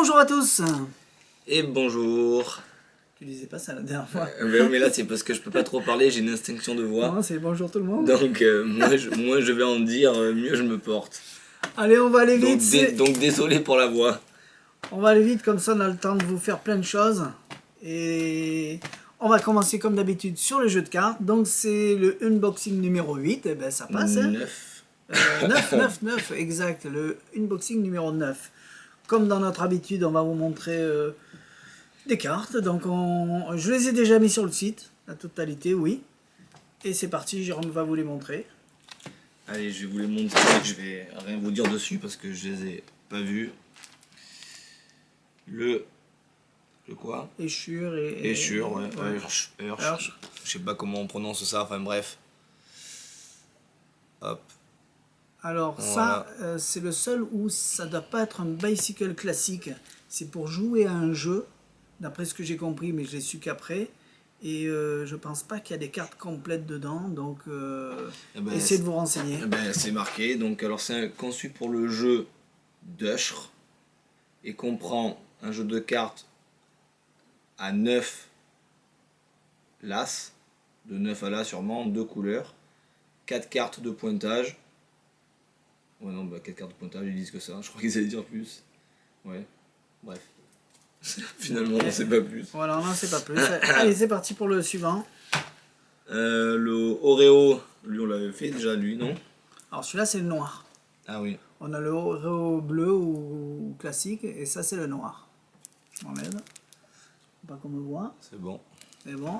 bonjour à tous. Et bonjour. Tu disais pas ça la dernière fois. Mais là c'est parce que je peux pas trop parler, j'ai une instinction de voix. Non, c'est bonjour tout le monde. Donc moi je vais en dire, mieux je me porte. Allez, on va aller vite. Donc désolé pour la voix. On va aller vite, comme ça on a le temps de vous faire plein de choses. Et on va commencer comme d'habitude sur le jeu de cartes. Donc c'est le unboxing numéro 8, et ben ça passe. 9. 9, exact, le unboxing numéro 9. Comme dans notre habitude, on va vous montrer des cartes. Donc je les ai déjà mis sur le site, la totalité, oui. Et c'est parti, Jérôme va vous les montrer. Allez, je vais vous les montrer, je vais rien vous dire dessus parce que je les ai pas vus. Le quoi? Échure Échure, ouais. Hirsch. Je sais pas comment on prononce ça, enfin bref. Hop. Alors Voilà. ça, c'est le seul où ça doit pas être un bicycle classique. C'est pour jouer à un jeu, d'après ce que j'ai compris, mais je l'ai su qu'après. Et je pense pas qu'il y a des cartes complètes dedans, donc essayez de vous renseigner. C'est marqué, donc alors c'est conçu pour le jeu d'Usher et comprend un jeu de cartes à 9 l'as, de 9 à l'as sûrement, 2 couleurs, 4 cartes de pointage. Ouais non, 4 cartes de pointage, ils disent que ça, je crois qu'ils allaient dire plus. Ouais, bref. Finalement on sait pas plus. Voilà, on n'en sait pas plus. Allez, c'est parti pour le suivant. Le Oreo, lui on l'avait fait déjà, lui, non? Alors celui-là c'est le noir. Ah oui. On a le Oreo bleu ou classique, et ça c'est le noir. Je m'enlève. Pas qu'on me voit. C'est bon. C'est bon.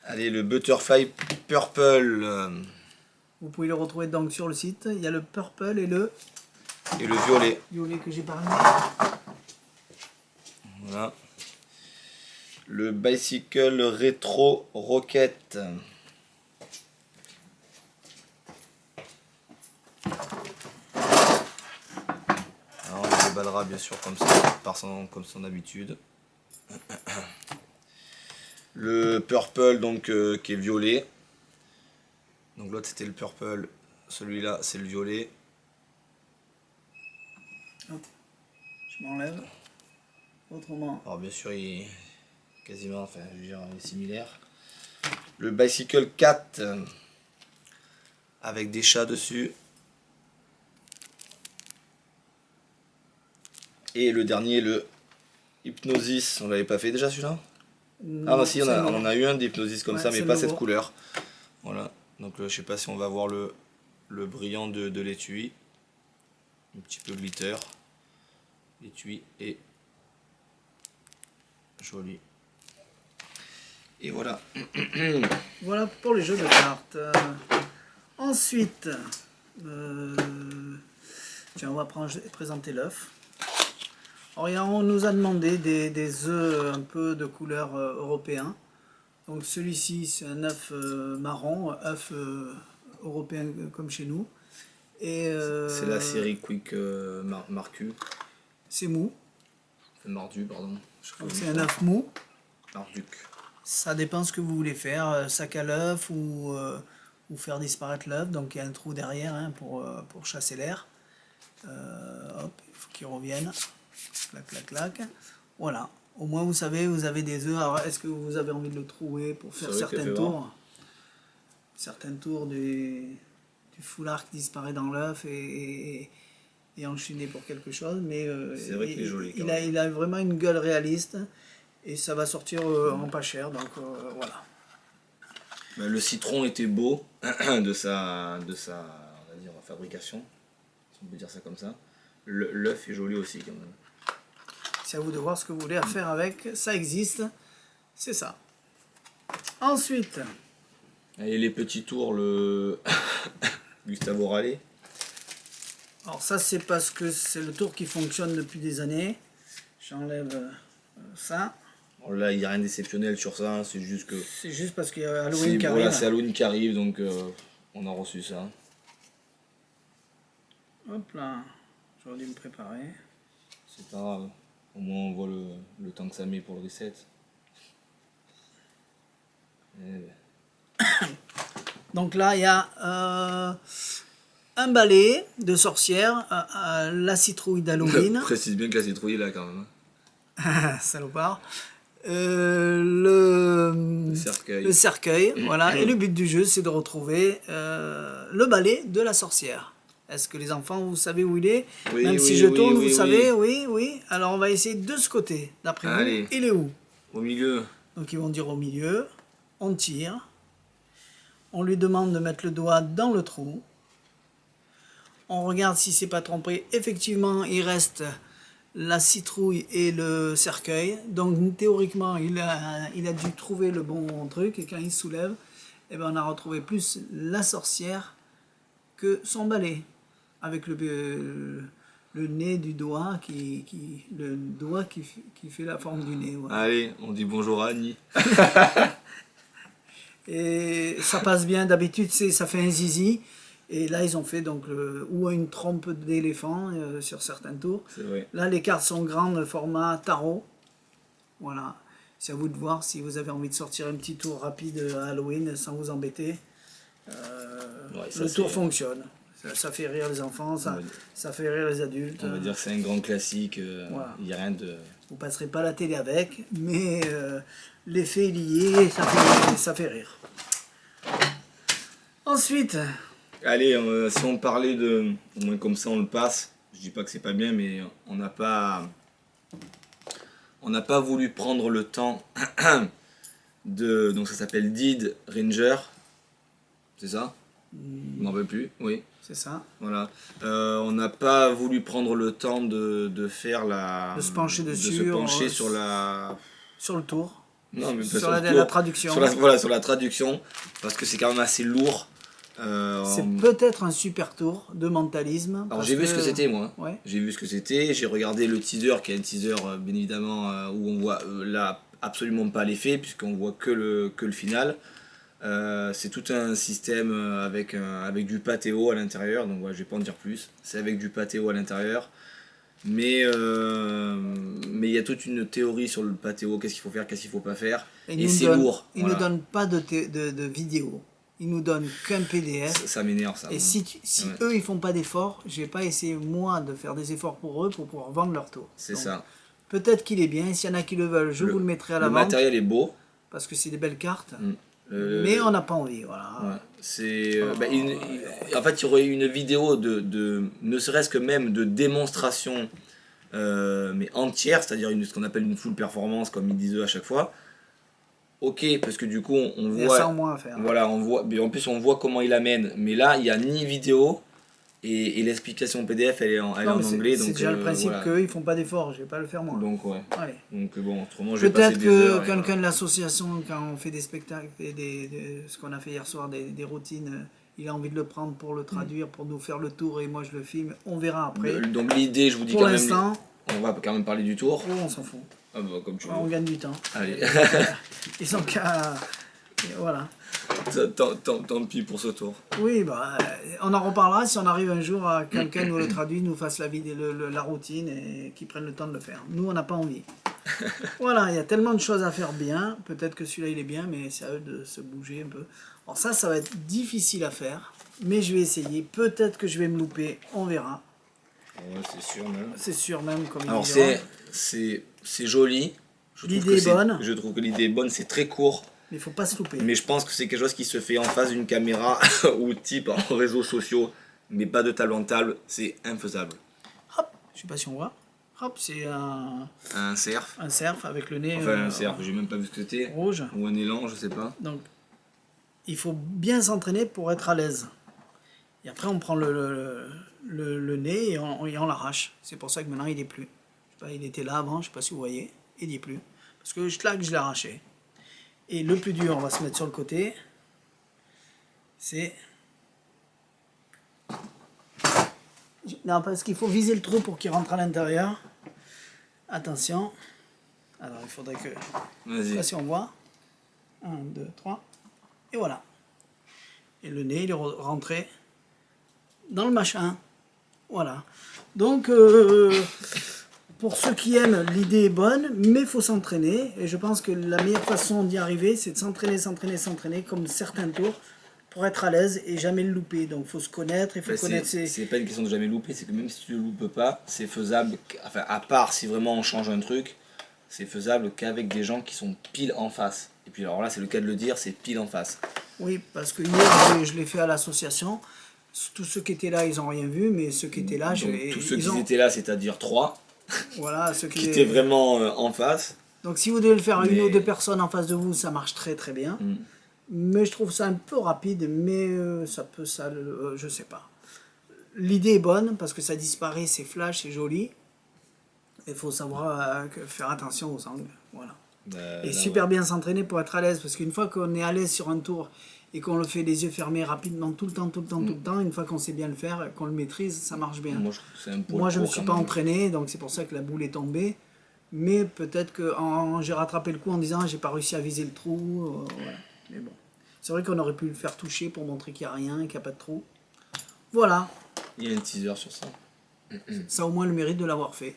Allez, le Butterfly Purple. Vous pouvez le retrouver donc sur le site. Il y a le purple et le violet. violet que j'ai parlé. Voilà. Le Bicycle Retro Rocket. Alors, on le déballera bien sûr comme ça, comme son habitude. Le Purple donc qui est violet. Donc l'autre c'était le Purple, celui-là c'est le violet. Hop. Je m'enlève. Autrement. Alors bien sûr il est quasiment, enfin je veux dire, il est similaire. Le Bicycle Cat avec des chats dessus. Et le dernier, le Hypnosis, on l'avait pas fait déjà celui-là? Ah bah si, on en a eu un d'Hypnosis comme ça, mais pas cette couleur. Voilà, donc je sais pas si on va voir le brillant de l'étui. Un petit peu glitter. L'étui est joli. Et voilà. Voilà pour les jeux de cartes. Ensuite, tiens, on va présenter l'œuf. Alors, on nous a demandé des œufs un peu de couleur européen. Donc celui-ci c'est un œuf marron, œuf européen comme chez nous. Et c'est la série Quick Marcu. C'est mou. Mardu, pardon. Donc c'est un œuf mou. Marduc. Ça dépend ce que vous voulez faire, sac à l'œuf ou faire disparaître l'œuf. Donc il y a un trou derrière hein, pour chasser l'air. Hop, il faut qu'il revienne. Clac, clac, clac. Voilà. Au moins vous savez, vous avez des œufs. Alors est-ce que vous avez envie de le trouer pour faire certains tours? Certains tours du foulard qui disparaît dans l'œuf et enchaîné pour quelque chose. Mais c'est vrai qu'il est joli. Il a vraiment une gueule réaliste. Et ça va sortir en pas cher, donc voilà. Le citron était beau de sa on va dire, fabrication, si on peut dire ça comme ça. L'œuf est joli aussi quand même. C'est à vous de voir ce que vous voulez faire avec, ça existe, c'est ça. Ensuite. Et les petits tours, le Gustavo Raleigh. Alors ça c'est parce que c'est le tour qui fonctionne depuis des années. J'enlève ça. Là, il n'y a rien d'exceptionnel sur ça, c'est juste que... C'est juste parce qu'il y a Halloween qui arrive. Voilà, c'est Halloween qui arrive, donc on a reçu ça. Hop là, j'aurais dû me préparer. C'est pas grave, au moins on voit le temps que ça met pour le reset. Donc là, il y a un balai de sorcière, la citrouille d'Halloween. Précise bien que la citrouille est là quand même. Salopard. Le cercueil, voilà. Et le but du jeu, c'est de retrouver le balai de la sorcière. Est-ce que les enfants, vous savez où il est? Oui, Même si je tourne, vous savez, oui. Alors on va essayer de ce côté. D'après vous, il est où? Au milieu. Donc ils vont dire au milieu. On tire. On lui demande de mettre le doigt dans le trou. On regarde si c'est pas trompé. Effectivement, il reste la citrouille et le cercueil. Donc théoriquement, il a dû trouver le bon truc. Et quand il soulève, eh ben, on a retrouvé plus la sorcière que son balai. Avec le nez du doigt le doigt qui fait la forme du nez. Voilà. Allez, on dit bonjour à Annie. Et ça passe bien. D'habitude, ça fait un zizi. Et là, ils ont fait donc ou une trompe d'éléphant sur certains tours. C'est vrai. Là, les cartes sont grandes, format tarot. Voilà. C'est à vous de voir si vous avez envie de sortir un petit tour rapide à Halloween sans vous embêter. Le tour fonctionne. Ça fait rire les enfants, ça fait rire les adultes. On va dire que c'est un grand classique. Voilà. Il n'y a rien de... Vous ne passerez pas la télé avec, mais l'effet est lié, ça fait rire. Ensuite... Allez, si on parlait de... Au moins comme ça on le passe. Je dis pas que c'est pas bien, mais on n'a pas voulu prendre le temps de... Donc ça s'appelle Dead Ranger. C'est ça? Je m'en veux plus, oui. C'est ça. Voilà. On n'a pas voulu prendre le temps de faire la... De se pencher dessus. De se pencher sur la... Sur le tour. Non, mais sur la traduction. Sur la traduction. Parce que c'est quand même assez lourd. C'est peut-être un super tour de mentalisme. Alors j'ai vu ce que c'était moi. Ouais. J'ai vu ce que c'était. J'ai regardé le teaser, qui est un teaser bien évidemment où on voit là absolument pas l'effet puisqu'on voit que le final. C'est tout un système avec du pâtéo à l'intérieur. Donc voilà, je vais pas en dire plus. C'est avec du pâtéo à l'intérieur. Mais il y a toute une théorie sur le pâtéo, qu'est-ce qu'il faut faire, qu'est-ce qu'il faut pas faire. Et c'est lourd. Ils ne donnent pas de vidéo. Ils nous donnent qu'un PDF. Ça m'énerve ça. Et si eux ils font pas d'efforts, je vais pas essayer moi de faire des efforts pour eux pour pouvoir vendre leur tour. C'est ça. Peut-être qu'il est bien. S'il y en a qui le veulent, je vous le mettrai à la vente. Le matériel est beau. Parce que c'est des belles cartes. Mais on n'a pas envie, voilà. Ouais. C'est en fait, il y aurait une vidéo de ne serait-ce que même de démonstration mais entière, c'est-à-dire ce qu'on appelle une full performance comme ils disent eux à chaque fois. Ok, parce que du coup on voit. Il y a ça au moins à faire. Voilà, on voit. Mais en plus on voit comment il amène. Mais là il n'y a ni vidéo et l'explication PDF elle est en anglais. C'est déjà le principe qu'eux ils font pas d'efforts. Je vais pas le faire moi. Donc ouais. Allez. Donc bon, autrement je vais peut-être passer des heures. Que quelqu'un de l'association, quand on fait des spectacles, ce qu'on a fait hier soir, des routines, il a envie de le prendre pour le traduire, pour nous faire le tour et moi je le filme. On verra après. Donc l'idée, je vous dis pour quand même. L'instant, on va quand même parler du tour. Oh, on s'en fout. Ah bah comme tu veux. On gagne du temps. Allez. Ils sont qu'à... Voilà. Tant pis pour ce tour. Oui, bah, on en reparlera si on arrive un jour à quelqu'un nous le traduit, nous fasse la routine et qu'ils prennent le temps de le faire. Nous, on n'a pas envie. Voilà, il y a tellement de choses à faire bien. Peut-être que celui-là, il est bien, mais c'est à eux de se bouger un peu. Alors ça va être difficile à faire, mais je vais essayer. Peut-être que je vais me louper, on verra. Ouais, c'est sûr même. C'est sûr même, comme il Alors dit. c'est joli. L'idée est bonne. Je trouve que l'idée est bonne, c'est très court. Mais il faut pas se louper. Mais je pense que c'est quelque chose qui se fait en face d'une caméra ou type en réseaux sociaux, mais pas de table en table, c'est infaisable. Hop, je sais pas si on voit. Hop, c'est un cerf. Un cerf avec le nez. Enfin un cerf, j'ai même pas vu ce que c'était. Rouge. Ou un élan, je sais pas. Donc, il faut bien s'entraîner pour être à l'aise. Et après, on prend le nez et on l'arrache. C'est pour ça que maintenant, il n'est plus. Je sais pas, il était là avant, je sais pas si vous voyez. Il n'y est plus. Parce que je l'ai arraché. Et le plus dur, on va se mettre sur le côté. C'est... Non, parce qu'il faut viser le trou pour qu'il rentre à l'intérieur. Attention. Alors, il faudrait que... Vas-y. Je sais pas si on voit. 1, 2, 3. Et voilà. Et le nez, il est rentré dans le machin. Voilà. Donc, pour ceux qui aiment, l'idée est bonne, mais il faut s'entraîner. Et je pense que la meilleure façon d'y arriver, c'est de s'entraîner, comme certains tours. pour être à l'aise et jamais le louper. Donc il faut se connaître, il faut connaître ses... C'est pas une question de jamais louper, c'est que même si tu le loupes pas, c'est faisable, enfin à part si vraiment on change un truc, c'est faisable qu'avec des gens qui sont pile en face. Et puis alors là, c'est le cas de le dire, c'est pile en face. Oui, parce que hier, je l'ai fait à l'association. Tous ceux qui étaient là, ils n'ont rien vu, mais ceux qui étaient là, tous ceux qui étaient là, c'est-à-dire 3, voilà, ceux qui étaient vraiment en face. Donc si vous devez le faire à une ou deux personnes en face de vous, ça marche très très bien. Mais je trouve ça un peu rapide, mais je sais pas. L'idée est bonne, parce que ça disparaît, c'est flash, c'est joli. Il faut savoir faire attention aux angles, voilà. Et super bien s'entraîner pour être à l'aise, parce qu'une fois qu'on est à l'aise sur un tour et qu'on le fait les yeux fermés rapidement tout le temps, une fois qu'on sait bien le faire, qu'on le maîtrise, ça marche bien. Moi je me suis pas entraîné, donc c'est pour ça que la boule est tombée. Mais peut-être que j'ai rattrapé le coup en disant j'ai pas réussi à viser le trou. Voilà. Mais bon, c'est vrai qu'on aurait pu le faire toucher pour montrer qu'il n'y a rien, qu'il n'y a pas de trou. Voilà. Il y a un teaser sur ça. Ça a au moins le mérite de l'avoir fait.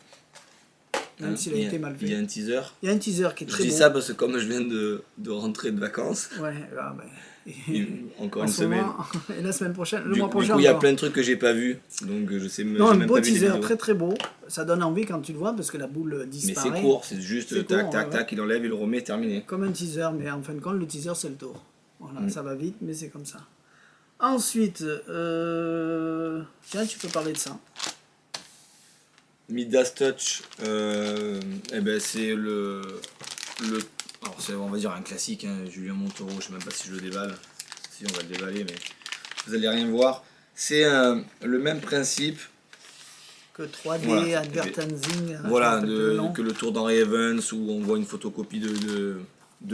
Même s'il a été mal fait. Il y a un teaser. Il y a un teaser qui est très beau. Je dis ça parce que comme je viens de rentrer de vacances. Ouais, encore une semaine. Et la semaine prochaine, le mois prochain. Du coup, il y a plein de trucs que j'ai pas vu, donc je sais même. Non, un beau teaser, très très beau. Ça donne envie quand tu le vois parce que la boule disparaît. Mais c'est court, c'est juste tac, il enlève, il le remet, terminé. Comme un teaser, mais en fin de compte, le teaser c'est le tour. Voilà, ça va vite, mais c'est comme ça. Ensuite, tiens, tu peux parler de ça. Midas Touch, c'est alors on va dire un classique, hein, Julien Montoro, je sais même pas si je le déballe, si on va le déballer, mais vous allez rien voir. C'est le même principe que 3D Advertising. Voilà, que le tour d'Henry Evans où on voit une photocopie de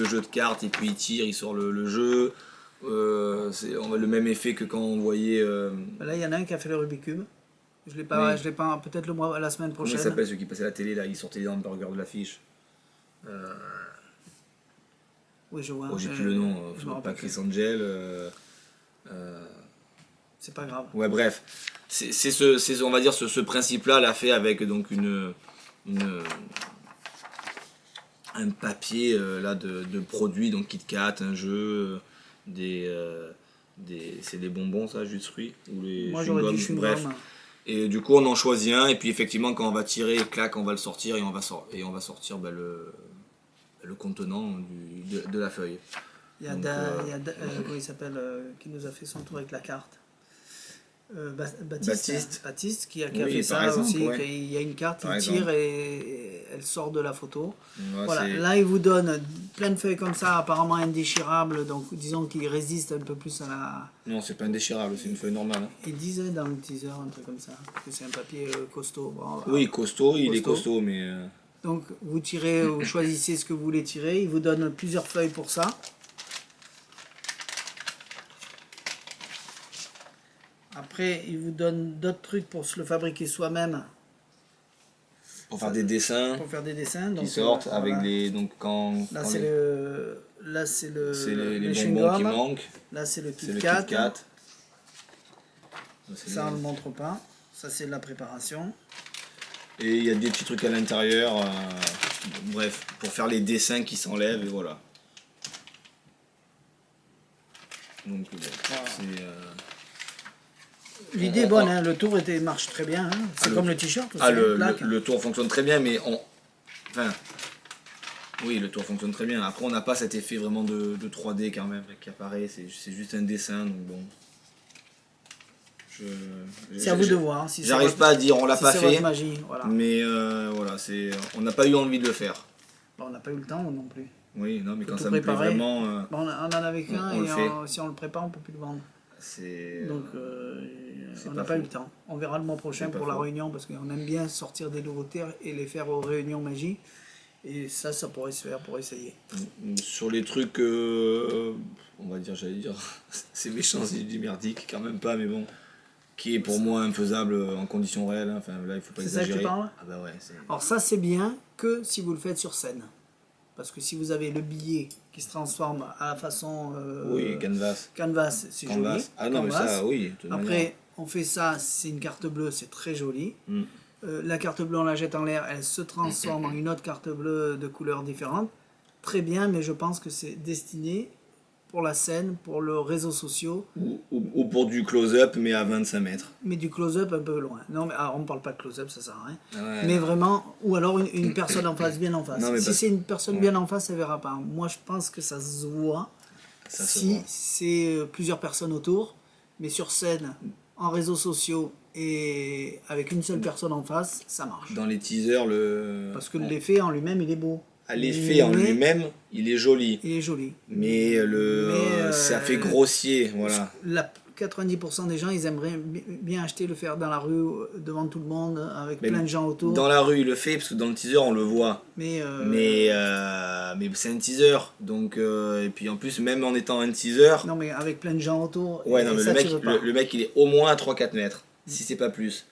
jeu de cartes et puis il tire, il sort le jeu. On a le même effet que quand on voyait. Là, il y en a un qui a fait le Rubik's Cube. Je l'ai pas, peut-être la semaine prochaine. Comment il s'appelle ceux qui passaient à la télé là, ils sortaient les hamburgers de l'affiche. Oui, je vois. J'ai plus le nom, pas Chris Angel. C'est pas grave. Ouais, bref. C'est on va dire ce principe-là l'a fait avec donc un papier là de produits, donc Kit Kat, un jeu, c'est des bonbons ça, jus de fruits ou les moi j'aurais dit chewing-gum. Bref. Et du coup on en choisit un et puis effectivement quand on va tirer, clac, on va le sortir et on va sortir le contenant de la feuille. Il y a comment il s'appelle, qui nous a fait son tour avec la carte. Baptiste qui a fait ça exemple, aussi. Ouais. Il y a une carte, il tire et elle sort de la photo. Ouais, voilà. Là, il vous donne plein de feuilles comme ça, apparemment indéchirables. Donc, disons qu'il résiste un peu plus à la. Non, c'est pas indéchirable, c'est une feuille normale. Hein. Il disait dans le teaser un truc comme ça, que c'est un papier costaud. Bon, oui, costaud, il est costaud, mais. Donc, vous tirez, vous choisissez ce que vous voulez tirer. Il vous donne plusieurs feuilles pour ça. Après, il vous donne d'autres trucs pour se le fabriquer soi-même. Pour faire des dessins. Pour faire des dessins. Donc, qui sortent avec les. Donc quand. Là, quand c'est les bonbons qui manquent. Là, c'est le Kit Kat. Ça, on ne le montre pas. Ça, c'est de la préparation. Et il y a des petits trucs à l'intérieur. Bref, pour faire les dessins qui s'enlèvent, et voilà. Donc, bon, voilà. C'est. L'idée est bonne, hein. Le tour marche très bien. Hein. C'est comme le t-shirt. Le tour fonctionne très bien, mais oui, le tour fonctionne très bien. Après, on n'a pas cet effet vraiment de 3D quand même qui apparaît. C'est juste un dessin, donc bon. C'est à vous de voir. Si j'arrive pas à dire on l'a pas fait, magie, voilà. Mais voilà, on n'a pas eu envie de le faire. Bon, on n'a pas eu le temps non plus. Oui, non, mais quand ça me plaît vraiment. Bon, on en avait qu'un et si on le prépare, on peut plus le vendre. Donc on n'a pas eu le temps. On verra le mois prochain pour la réunion parce qu'on aime bien sortir des nouveautés et les faire aux réunions magie. Et ça pourrait se faire pour essayer. Sur les trucs, on va dire, c'est méchant si je dis merdique, quand même pas, mais bon, qui est pour moi infaisable en conditions réelles. Hein. Enfin là, il faut pas exagérer. C'est ça que tu parles ? Ah bah ouais. Alors ça c'est bien que si vous le faites sur scène. Parce que si vous avez le billet qui se transforme à la façon... oui, canvas. Canvas, c'est joli. Ah non, canvas. Mais ça, oui. Après, on fait ça, c'est une carte bleue, c'est très joli. La carte bleue, on la jette en l'air, elle se transforme en une autre carte bleue de couleurs différentes. Très bien, mais je pense que c'est destiné pour la scène, pour le réseau social. Ou pour du close-up, mais à 25 mètres. Mais du close-up un peu loin. Non, mais on ne parle pas de close-up, ça sert à rien. Ouais, mais non. vraiment, ou alors une personne en face, bien en face. Non, si c'est une personne ouais. bien en face, ça ne verra pas. Moi, je pense que ça se voit Ça se si voit. c'est plusieurs personnes autour, mais sur scène, en réseaux sociaux et avec une seule personne en face, ça marche. Dans les teasers, Parce que l'effet en lui-même, il est beau. l'effet en lui-même, il est joli. Il est joli. Mais ça fait grossier, voilà. 90% des gens, ils aimeraient bien acheter, le faire dans la rue, devant tout le monde, avec plein de gens autour. Dans la rue, il le fait, parce que dans le teaser, on le voit. Mais c'est un teaser. Donc, et puis en plus, même en étant un teaser... Non, mais avec plein de gens autour, ouais, non, mais ça, le mec, il est au moins à 3-4 mètres, si c'est pas plus.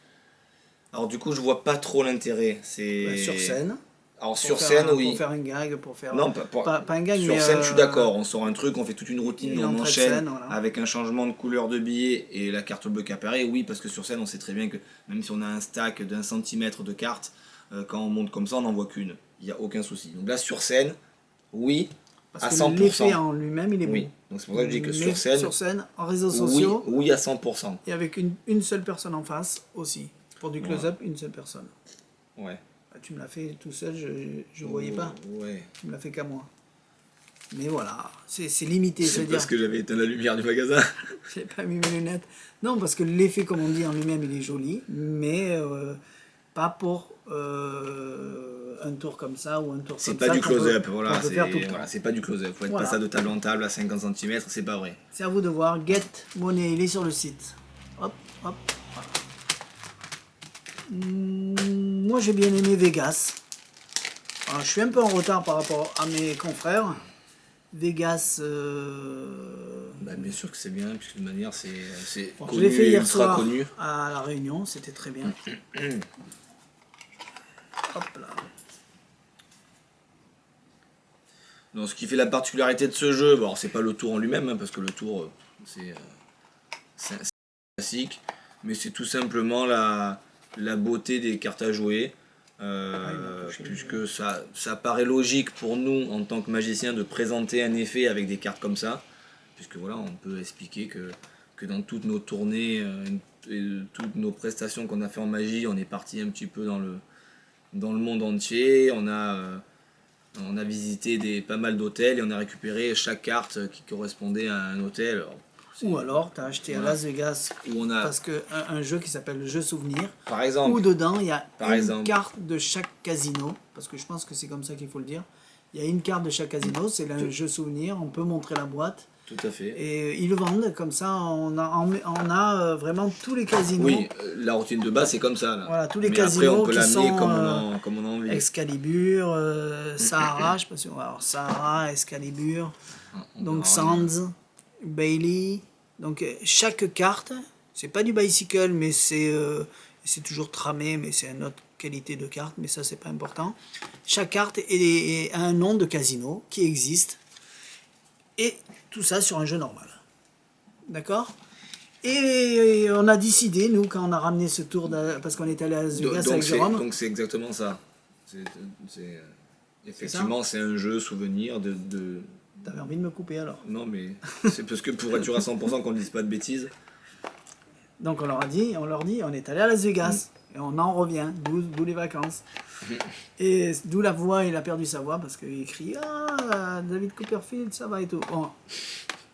Alors du coup, je vois pas trop l'intérêt. Sur scène. Alors sur scène, oui. Pour faire un gag, pour faire... Non, pas un gag, sur mais... scène, je suis d'accord. On sort un truc, on fait toute une routine, on enchaîne scène, voilà. avec un changement de couleur de billet et la carte bleue qui apparaît. Oui, parce que sur scène, on sait très bien que même si on a un stack d'1 centimètre de cartes, quand on monte comme ça, on n'en voit qu'une. Il n'y a aucun souci. Donc là, sur scène, oui, parce à que 100%. L'effet en lui-même, il est beau. Oui, donc c'est pour ça que je dis que mais sur scène, en réseaux sociaux, oui, à 100%. Et avec une seule personne en face aussi. Pour du close-up, une seule personne. Ouais. Tu me l'as fait tout seul, je ne voyais pas. Ouais. Tu me l'as fait qu'à moi. Mais voilà, c'est limité. C'est parce que j'avais éteint la lumière du magasin. J'ai pas mis mes lunettes. Non, parce que l'effet, comme on dit en lui-même, il est joli, mais pas pour un tour comme ça ou un tour comme ça. C'est pas du close-up, voilà. C'est pas du close-up. Faut être Voilà. passé de table en table à 50 cm, c'est pas vrai. C'est à vous de voir. Get Money, il est sur le site. Hop, hop. Voilà. Moi, j'ai bien aimé Vegas. Alors, je suis un peu en retard par rapport à mes confrères. Vegas... Bah, bien sûr que c'est bien, puisque de toute manière, c'est Bon, connu, je l'ai fait hier ultra soir connu. à La Réunion, c'était très bien. Hop là. Donc, ce qui fait la particularité de ce jeu, bon, c'est pas le tour en lui-même, hein, parce que le tour, c'est classique, mais c'est tout simplement la beauté des cartes à jouer. Puisque ça paraît logique pour nous en tant que magicien de présenter un effet avec des cartes comme ça, puisque voilà, on peut expliquer que dans toutes nos tournées et toutes nos prestations qu'on a fait en magie, on est parti un petit peu dans le monde entier, on a visité pas mal d'hôtels et on a récupéré chaque carte qui correspondait à un hôtel. Alors, ou alors, tu as acheté à Las Vegas parce que un jeu qui s'appelle le jeu souvenir, par exemple, où dedans il y a une carte de chaque casino, parce que je pense que c'est comme ça qu'il faut le dire. Il y a une carte de chaque casino, c'est un jeu souvenir, on peut montrer la boîte. Tout à fait. Et ils le vendent, comme ça on a vraiment tous les casinos. Oui, la routine de base c'est comme ça. Là. Voilà, tous les mais casinos après on peut qui l'amener sont comme on a envie. Excalibur, Sahara, je sais pas si on va avoir Sahara, Excalibur, donc Sands, Bailey. Donc chaque carte, c'est pas du bicycle, mais c'est toujours tramé, mais c'est une autre qualité de carte, mais ça c'est pas important. Chaque carte a un nom de casino qui existe, et tout ça sur un jeu normal. D'accord ? Et on a décidé, nous, quand on a ramené ce tour, parce qu'on est allé à Las Vegas avec Jérôme. Donc c'est exactement ça. Effectivement, c'est un jeu souvenir de... T'avais envie de me couper alors? Non, mais c'est parce que pour être sûr à 100% qu'on ne dise pas de bêtises. Donc on leur dit, on est allé à Las Vegas, et on en revient, d'où les vacances. Et d'où la voix, il a perdu sa voix, parce qu'il crie « Ah, David Copperfield, ça va et tout. » Bon.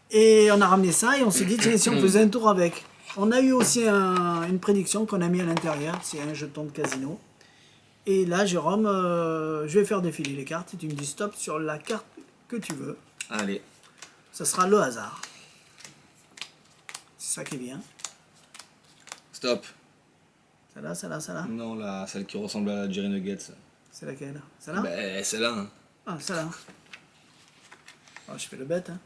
Et on a ramené ça, et on s'est dit « Tiens, si on faisait un tour avec ?» On a eu aussi une prédiction qu'on a mis à l'intérieur, c'est un jeton de casino. Et là, Jérôme, je vais faire défiler les cartes, et tu me dis stop sur la carte que tu veux. Allez. Ça sera le hasard. C'est ça qui est bien. Stop. Celle-là. Non, celle qui ressemble à la Jerry Nuggets. C'est laquelle? Celle-là? Ben, celle-là. Hein. Ah, celle-là. Oh, je fais le bête, hein,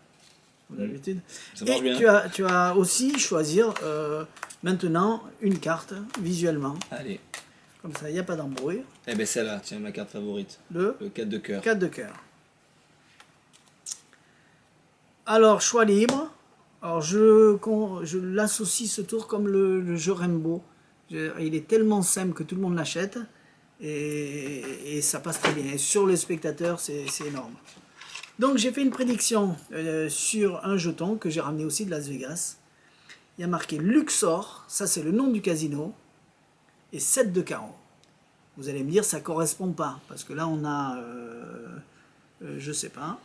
comme d'habitude. Ça marche bien. Tu as aussi choisir maintenant une carte visuellement. Allez. Comme ça, il n'y a pas d'embrouille. Eh ben celle-là, tiens, ma carte favorite. Le 4 de cœur. 4 de cœur. Alors, choix libre. Alors, je l'associe ce tour comme le jeu Rainbow. Il est tellement simple que tout le monde l'achète. Et ça passe très bien. Et sur les spectateurs, c'est énorme. Donc j'ai fait une prédiction sur un jeton que j'ai ramené aussi de Las Vegas. Il y a marqué Luxor, ça c'est le nom du casino, et 7 de carreau. Vous allez me dire ça correspond pas, parce que là on a, je sais pas,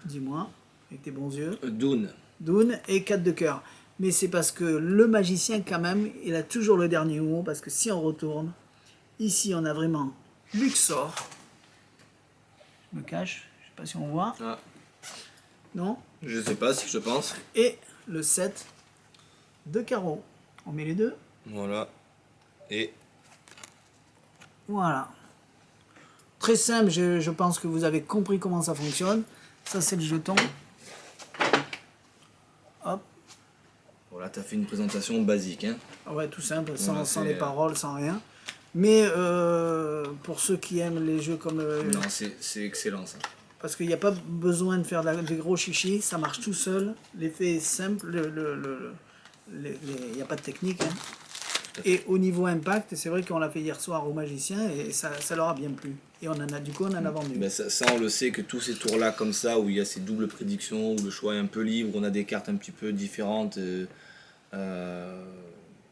dis-moi, avec tes bons yeux. Doune et 4 de cœur. Mais c'est parce que le magicien quand même, il a toujours le dernier mot, parce que si on retourne, ici on a vraiment Luxor. Je me cache, je sais pas si on voit. Ah. Non? Je sais pas si je pense. Et le 7 de carreau. On met les deux. Voilà. Et voilà. Très simple, je pense que vous avez compris comment ça fonctionne. Ça c'est le jeton. Hop. voilà, tu as fait une présentation basique. Hein. Ouais, tout simple, Voilà, sans les paroles, sans rien. Mais pour ceux qui aiment les jeux comme... non, c'est excellent ça. Parce qu'il n'y a pas besoin de faire des gros chichis, ça marche tout seul. L'effet est simple, il n'y a pas de technique. Hein. Et au niveau impact, c'est vrai qu'on l'a fait hier soir aux magiciens et ça leur a bien plu. Et on en a vendu. Ben ça, on le sait que tous ces tours-là comme ça, où il y a ces doubles prédictions, où le choix est un peu libre, on a des cartes un petit peu différentes,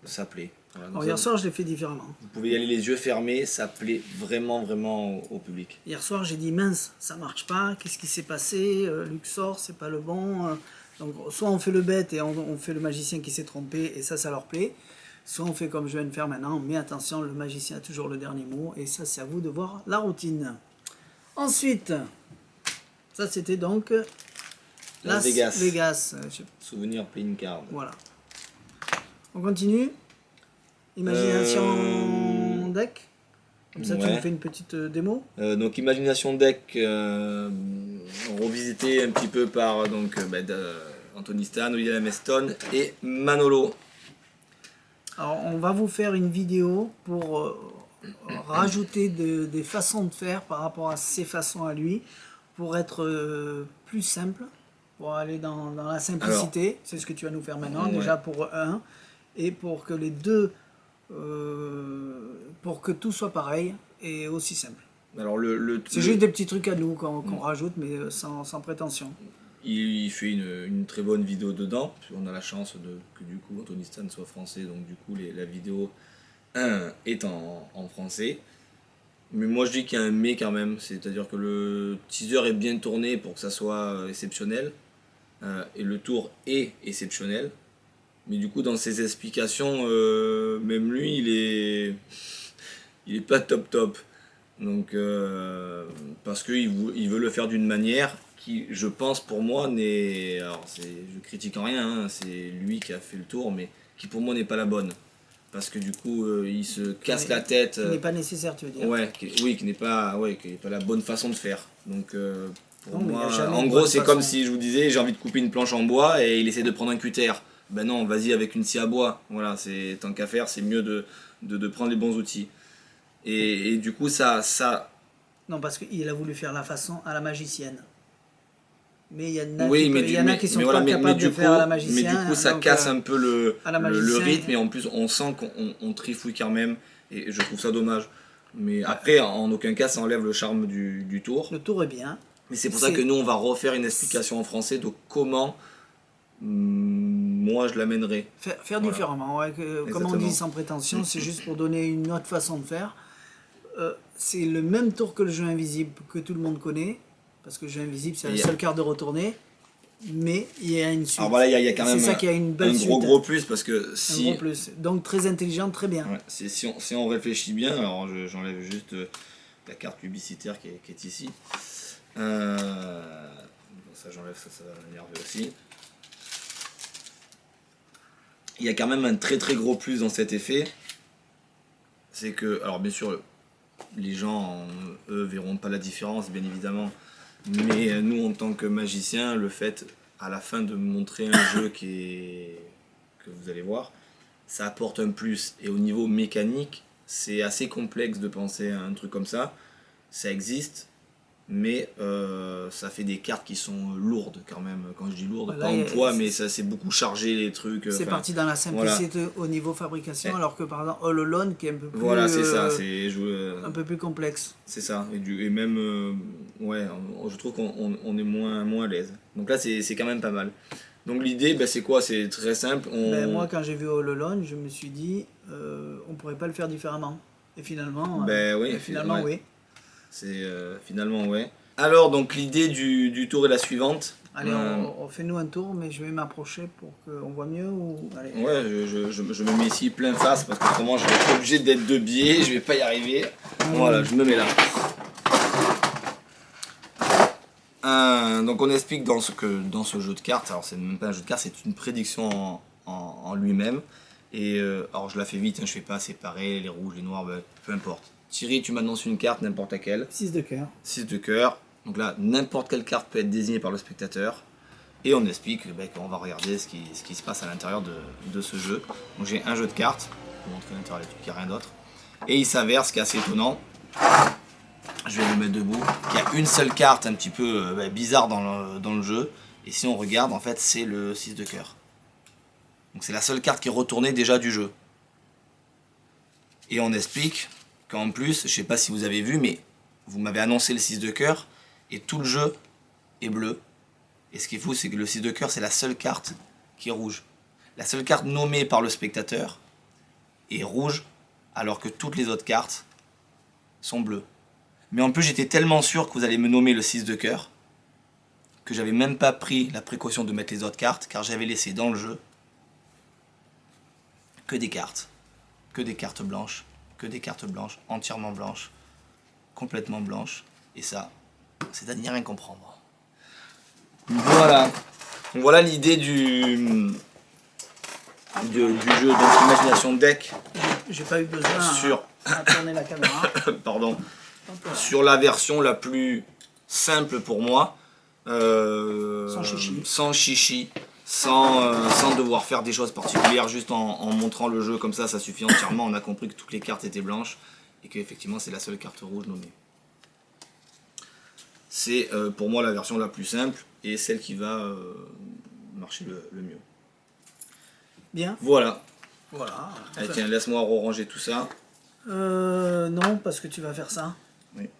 ça plaît. Voilà, Alors, hier soir, je l'ai fait différemment. Vous pouvez y aller les yeux fermés, ça plaît vraiment, vraiment au public. Hier soir, j'ai dit mince, ça marche pas, qu'est-ce qui s'est passé, Luxor, c'est pas le bon. Donc, soit on fait le bête et on fait le magicien qui s'est trompé et ça leur plaît. Soit on fait comme je viens de faire maintenant, mais attention, le magicien a toujours le dernier mot, et ça c'est à vous de voir la routine. Ensuite, ça c'était donc Las Vegas. Souvenir playing card. Voilà. On continue. Imagination deck. Comme ça tu nous fais une petite démo. Donc imagination deck, revisité un petit peu par Anthony Stan, William Eston et Manolo. Alors, on va vous faire une vidéo pour rajouter des façons de faire par rapport à ses façons à lui, pour être plus simple, pour aller dans la simplicité. C'est ce que tu vas nous faire maintenant, déjà pour un, et pour que les deux, pour que tout soit pareil et aussi simple. Alors c'est juste des petits trucs à nous qu'on rajoute, mais sans prétention. Il fait une très bonne vidéo dedans. On a la chance que du coup Anthony Stan soit français, donc du coup la vidéo est en français. Mais moi je dis qu'il y a un mais quand même, c'est-à-dire que le teaser est bien tourné pour que ça soit exceptionnel, et le tour est exceptionnel. Mais du coup dans ses explications, même lui il est pas top. Donc parce qu'il veut le faire d'une manière qui, je pense pour moi, n'est... Alors je critique en rien, hein, c'est lui qui a fait le tour, mais qui pour moi n'est pas la bonne. Parce que du coup, il se casse la tête. Qui n'est pas nécessaire, tu veux dire. Ouais, qui n'est pas la bonne façon de faire. Donc pour moi, en gros, c'est comme si je vous disais, j'ai envie de couper une planche en bois et il essaie de prendre un cutter. Ben non, vas-y avec une scie à bois. Voilà, tant qu'à faire, c'est mieux de prendre les bons outils. Et du coup, ça... Non, parce qu'il a voulu faire la façon à la magicienne. Mais il y en a qui sont pas capables de faire à la magicienne. Mais du coup, ça casse un peu le rythme, et en plus, on sent qu'on trifouille quand même. Et je trouve ça dommage. Mais après, en aucun cas, ça enlève le charme du tour. Le tour est bien. Mais c'est pour ça que nous, on va refaire une explication en français de comment moi je l'amènerai. Faire différemment, ouais, comme on dit sans prétention, c'est juste pour donner une autre façon de faire. C'est le même tour que le jeu invisible que tout le monde connaît, parce que le jeu invisible c'est la seule carte de retourner, mais il y a une suite. Alors voilà, il y a quand même un gros plus, parce que si... Un gros plus, donc très intelligent, très bien. Ouais, si on réfléchit bien, alors j'enlève juste la carte publicitaire qui est ici. Ça j'enlève, ça va m'énerver aussi. Il y a quand même un très gros plus dans cet effet, c'est que, alors bien sûr, les gens, eux, verront pas la différence, bien évidemment, mais nous, en tant que magiciens, le fait, à la fin, de montrer un jeu que vous allez voir, ça apporte un plus. Et au niveau mécanique, c'est assez complexe de penser à un truc comme ça. Ça existe, mais ça fait des cartes qui sont lourdes quand même. Quand je dis lourdes, Là, pas en poids, mais ça c'est beaucoup chargé les trucs. C'est parti dans la simplicité au niveau fabrication, alors que par exemple All Alone qui est un peu plus, voilà, c'est ça, un peu plus complexe. C'est ça, et même, ouais, je trouve qu'on est moins à l'aise. Donc là, c'est quand même pas mal. Donc l'idée, bah, c'est quoi? C'est très simple. Moi, quand j'ai vu All Alone, je me suis dit, on pourrait pas le faire différemment. Et finalement, oui. Finalement, oui. C'est finalement, ouais. Alors, donc l'idée du tour est la suivante. Allez, on fait nous un tour, mais je vais m'approcher pour qu'on voit mieux. Allez. Ouais, je me mets ici plein face parce que autrement je vais être obligé d'être de biais, je vais pas y arriver. Voilà, je me mets là. Donc on explique dans ce jeu de cartes, alors c'est même pas un jeu de cartes, c'est une prédiction en lui-même. Et alors je la fais vite, hein, je fais pas séparer les rouges, les noirs, peu importe. Thierry, tu m'annonces une carte, n'importe laquelle. 6 de cœur. 6 de cœur. Donc là, n'importe quelle carte peut être désignée par le spectateur. Et on explique qu'on va regarder ce qui se passe à l'intérieur de ce jeu. Donc j'ai un jeu de cartes, pour montrer l'intérieur des trucs, il n'y a rien d'autre. Et il s'avère, ce qui est assez étonnant, je vais le mettre debout, qu'il y a une seule carte un petit peu bizarre dans le jeu. Et si on regarde, en fait, c'est le 6 de cœur. Donc c'est la seule carte qui est retournée déjà du jeu. Et on explique qu'en plus, je sais pas si vous avez vu, mais vous m'avez annoncé le 6 de cœur, et tout le jeu est bleu. Et ce qui est fou, c'est que le 6 de cœur, c'est la seule carte qui est rouge. La seule carte nommée par le spectateur est rouge, alors que toutes les autres cartes sont bleues. Mais en plus, j'étais tellement sûr que vous allez me nommer le 6 de cœur, que j'avais même pas pris la précaution de mettre les autres cartes, car j'avais laissé dans le jeu que des cartes blanches, entièrement blanches, complètement blanches, et ça, c'est à n'y rien comprendre. Voilà l'idée du jeu, donc imagination deck. J'ai pas eu besoin à tourner la caméra. Pardon. Sur la version la plus simple pour moi, sans chichi, sans devoir faire des choses particulières, juste en montrant le jeu comme ça suffit entièrement. On a compris que toutes les cartes étaient blanches et qu'effectivement c'est la seule carte rouge nommée. C'est pour moi la version la plus simple et celle qui va marcher le mieux. Bien. Voilà. Allez, tiens, laisse-moi ranger tout ça. Non, parce que tu vas faire ça. Oui.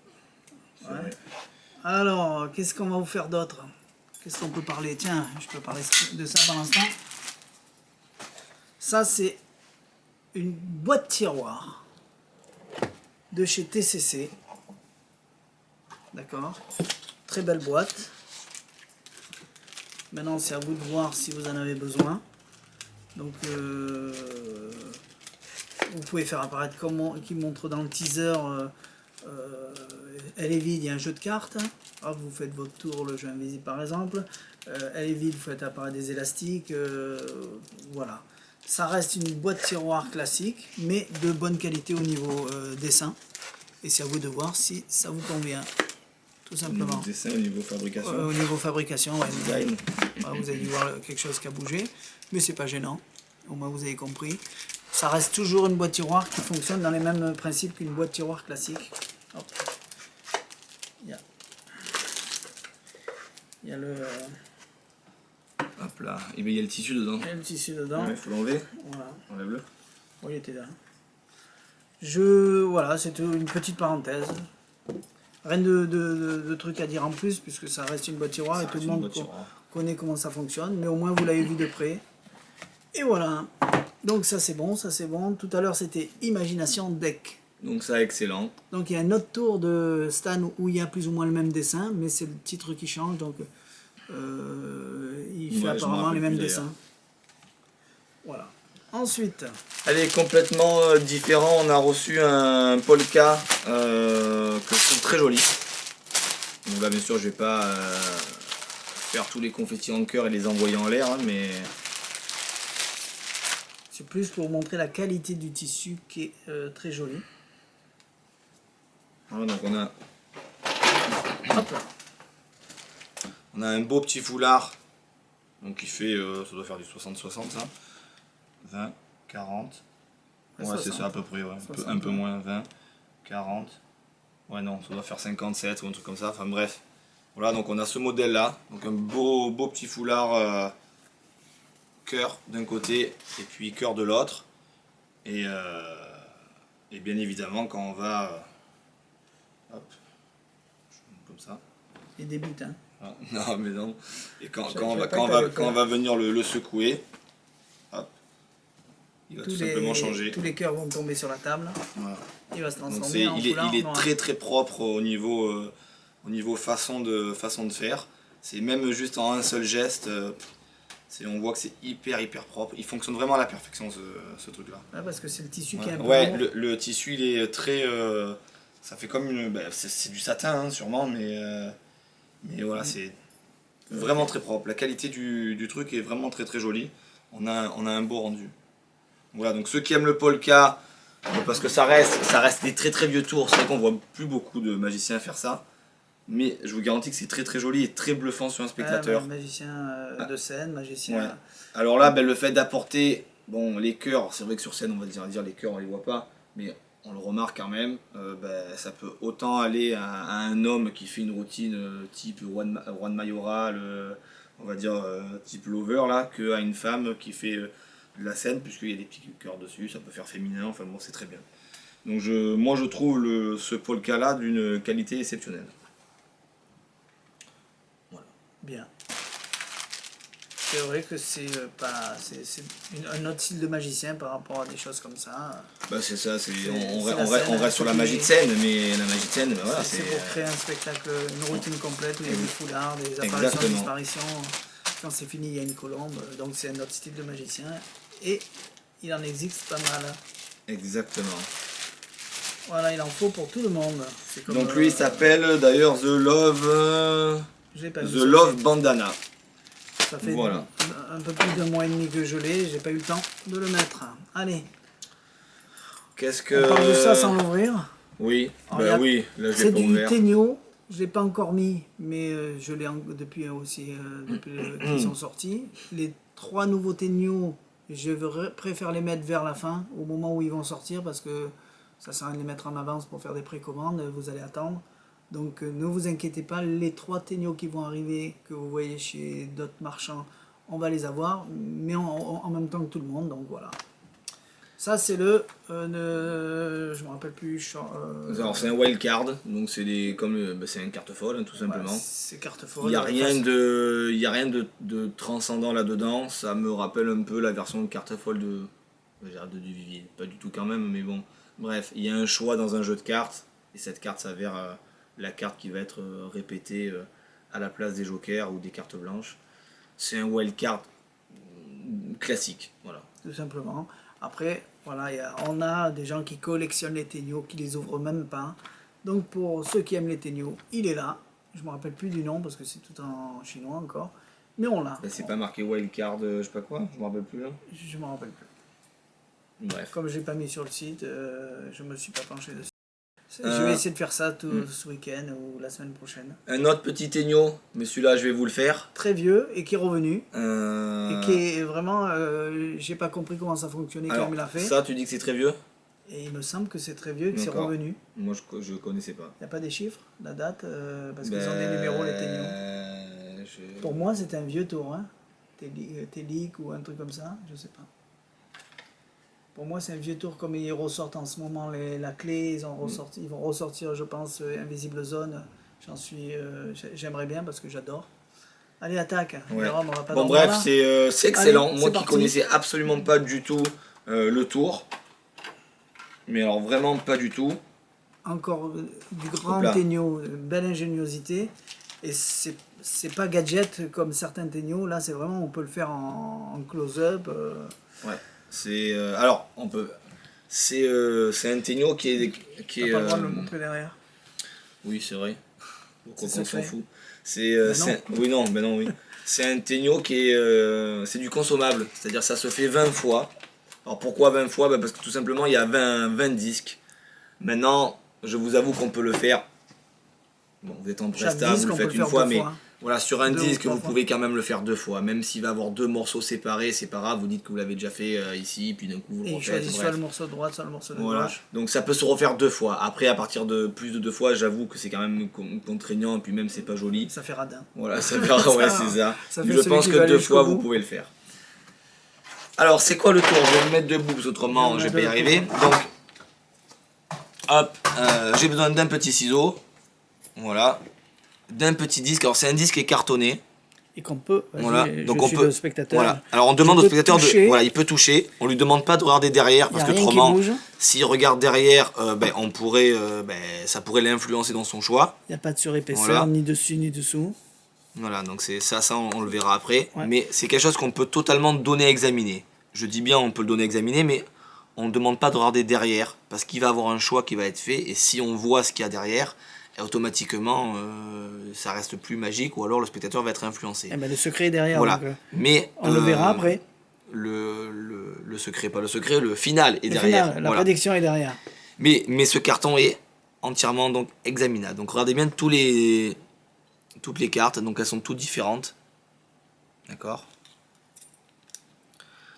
Ouais. Alors, qu'est-ce qu'on va vous faire d'autre? Qu'est-ce qu'on peut parler? Tiens, je peux parler de ça par l'instant. Ça, c'est une boîte tiroir de chez TCC. D'accord? Très belle boîte. Maintenant, c'est à vous de voir si vous en avez besoin. Donc, vous pouvez faire apparaître comme qui montre dans le teaser. Elle est vide, il y a un jeu de cartes. Hop, vous faites votre tour, le jeu invisible par exemple. Elle est vide, vous faites apparaître des élastiques. Voilà. Ça reste une boîte tiroir classique, mais de bonne qualité au niveau dessin. Et c'est à vous de voir si ça vous convient. Tout simplement. Au niveau dessin, au niveau fabrication. Au niveau fabrication, ouais, design. Vous avez dû voir quelque chose qui a bougé, mais c'est pas gênant. Au moins vous avez compris. Ça reste toujours une boîte tiroir qui fonctionne dans les mêmes principes qu'une boîte tiroir classique. Hop. Il y a le... Hop là. Et bien il y a le tissu dedans. Il y a le tissu dedans. Il faut l'enlever. Voilà. Enlève-le. Oui, il était là. Voilà, c'est une petite parenthèse. Rien de trucs à dire en plus, puisque ça reste une boîte tiroir et tout le monde connaît comment ça fonctionne, mais au moins vous l'avez vu de près. Et voilà. Donc ça c'est bon, ça c'est bon. Tout à l'heure c'était Imagination Deck. Donc ça, excellent. Donc il y a un autre tour de Stan où il y a plus ou moins le même dessin, mais c'est le titre qui change, donc il fait apparemment les mêmes dessins. Voilà. Ensuite... Elle est complètement différent. On a reçu un polka que je trouve très joli. Donc là bien sûr je vais pas faire tous les confettis en cœur et les envoyer en l'air, hein, mais... C'est plus pour montrer la qualité du tissu qui est très joli. Voilà, donc on a... Hop là. On a un beau petit foulard. Donc il fait, ça doit faire du 60-60 ça. 20, 40. Ouais, c'est ça à peu près, ouais. Un peu moins, 20, 40, Ouais, non, ça doit faire 57 ou un truc comme ça. Enfin bref. Voilà, donc on a ce modèle là. Donc un beau petit foulard cœur d'un côté et puis cœur de l'autre. Et bien évidemment, quand on va. Hop. Comme ça. Il débute, hein. Ah, non, mais non. Et quand on va venir le secouer, hop, il va tout simplement changer. Tous les cœurs vont tomber sur la table. Voilà. Il va se Donc transformer en foulard il est noir. très propre au niveau façon de faire. C'est même juste en un seul geste. On voit que c'est hyper propre. Il fonctionne vraiment à la perfection ce truc là. Ouais, parce que c'est le tissu qui est un peu ouais, lourd. le tissu il est très. Ça fait comme une. C'est du satin hein, sûrement, mais voilà, c'est vraiment très propre. La qualité du truc est vraiment très jolie. On a un beau rendu. Voilà, donc ceux qui aiment le polka, parce que ça reste des très vieux tours. C'est vrai qu'on voit plus beaucoup de magiciens faire ça. Mais je vous garantis que c'est très joli et très bluffant sur un spectateur. Magicien de scène, magicien. Ouais. Alors là, le fait d'apporter les cœurs, c'est vrai que sur scène on va dire les cœurs on les voit pas, mais on le remarque quand même, ça peut autant aller à un homme qui fait une routine type Juan Mayoral, on va dire type Lover là, qu'à une femme qui fait de la scène, puisqu'il y a des petits cœurs dessus, ça peut faire féminin, enfin bon c'est très bien. Donc moi je trouve ce polka là d'une qualité exceptionnelle. Voilà. Bien. C'est vrai que c'est un autre style de magicien par rapport à des choses comme ça. C'est ça, on reste sur la magie de scène, mais la magie de scène, voilà. C'est pour créer un spectacle, une routine complète, mais des foulards, des apparitions, des disparitions. Quand c'est fini, il y a une colombe, donc c'est un autre style de magicien. Et il en existe pas mal. Exactement. Voilà, il en faut pour tout le monde. Comme, donc lui il s'appelle d'ailleurs The Love Bandana. Ça fait un peu plus d'1 mois et demi que je l'ai, j'ai pas eu le temps de le mettre. Allez. On parle de ça sans l'ouvrir. Oui, oui, là je l'ai pas ouvert. C'est du Tegno, je l'ai pas encore mis, mais je l'ai depuis aussi depuis qu'ils sont sortis. Les 3 nouveaux Tegno, je préfère les mettre vers la fin, au moment où ils vont sortir, parce que ça sert à rien de les mettre en avance pour faire des précommandes, vous allez attendre. Donc ne vous inquiétez pas, les 3 Tegno qui vont arriver, que vous voyez chez d'autres marchands, on va les avoir, mais en même temps que tout le monde, donc voilà. Ça c'est je me rappelle plus. Alors c'est un wild card, donc c'est c'est un carte folle hein, tout simplement. C'est carte folle. Il y a rien de transcendant là-dedans. Ça me rappelle un peu la version de carte folle de Duvivier. Pas du tout quand même, mais bon. Bref, il y a un choix dans un jeu de cartes et cette carte s'avère la carte qui va être répétée à la place des jokers ou des cartes blanches. C'est un wild card classique, voilà. Tout simplement. Après, voilà, on a des gens qui collectionnent les Tegno, qui les ouvrent même pas. Donc pour ceux qui aiment les Tegno, il est là. Je me rappelle plus du nom parce que c'est tout en chinois encore. Mais on l'a. C'est pas marqué wildcard, je sais pas quoi, je me rappelle plus là. Je me rappelle plus. Bref. Comme je l'ai pas mis sur le site, je me suis pas penché dessus. Je vais essayer de faire ça ce week-end ou la semaine prochaine. Un autre petit Tegno, mais celui-là je vais vous le faire. Très vieux et qui est revenu. Et qui est vraiment... j'ai pas compris comment ça fonctionnait quand il me l'a fait. Ça tu dis que c'est très vieux? Et il me semble que c'est très vieux et que c'est revenu. Moi je connaissais pas. Il n'y a pas des chiffres, la date parce qu'ils ont des numéros les Tegno. Pour moi c'est un vieux tour, hein. Télic ou un truc comme ça, je sais pas. Pour moi, c'est un vieux tour comme ils ressortent en ce moment la clé. Ils vont ressortir, je pense, Invisible Zone. J'aimerais bien parce que j'adore. Allez, attaque. Ouais. Bon, bref, c'est excellent. Allez, moi qui connaissais absolument pas du tout le tour. Mais alors vraiment pas du tout. Encore du grand Tegno, belle ingéniosité. Et c'est pas gadget comme certains Tegno. Là, c'est vraiment, on peut le faire en close-up. Ouais. Alors on peut. C'est un Tegno qui est. Pas le droit de le montrer derrière. Oui, c'est vrai. Pourquoi qu'on s'en fout. Oui, non, mais non, oui. C'est un Tegno qui est. C'est du consommable, c'est-à-dire ça se fait 20 fois. Alors pourquoi 20 fois? Parce que tout simplement il y a 20 disques. Maintenant, je vous avoue qu'on peut le faire. Bon, vous êtes en presta, vous le faites une fois, mais Voilà, sur un 2 ou disque, 3 vous fois. pouvez quand même le faire 2 fois. Même s'il va avoir 2 morceaux séparés, c'est pas grave. Vous dites que vous l'avez déjà fait ici, puis d'un coup vous le Et il refaites. choisit soit Bref. le morceau de droite, soit le morceau de Voilà. gauche. Donc ça peut se refaire 2 fois. Après, à partir de plus de 2 fois, j'avoue que c'est quand même contraignant, et puis même c'est pas joli. Ça fait radin. Voilà, ça fait, ouais, c'est ça. Ça Mais fait je celui pense qui que va aller 2 jusqu'au fois, bout. vous pouvez le faire. Alors, c'est quoi le tour? Je vais me mettre debout, parce qu'autrement, Je je vais vais pas y mettre arriver. Donc, hop, j'ai besoin d'un petit ciseau. Voilà. D'un petit disque. Alors, c'est un disque cartonné. Et qu'on peut, Voilà. Donc, je on suis peut. le spectateur. Voilà. Alors, on demande Je au peux spectateur toucher. Voilà, il peut toucher. On lui demande pas de regarder derrière, Il n'y parce a que rien qui autrement, bouge. s'il regarde derrière, on pourrait, ça pourrait l'influencer dans son choix. Il n'y a pas de surépaisseur, Voilà. ni dessus, ni dessous. Voilà, donc c'est ça, on le verra après. Ouais. Mais c'est quelque chose qu'on peut totalement donner à examiner. Je dis bien on peut le donner à examiner, mais on ne demande pas de regarder derrière, parce qu'il va avoir un choix qui va être fait, et si on voit ce qu'il y a derrière, automatiquement ça reste plus magique, ou alors le spectateur va être influencé. Eh ben, le secret est derrière. Voilà. Donc, Mais on le verra après. Le secret, pas le secret, le final est Le derrière. final, la Voilà. prédiction est derrière. Mais ce carton est entièrement donc examinable. Donc regardez bien toutes les cartes, donc elles sont toutes différentes. D'accord.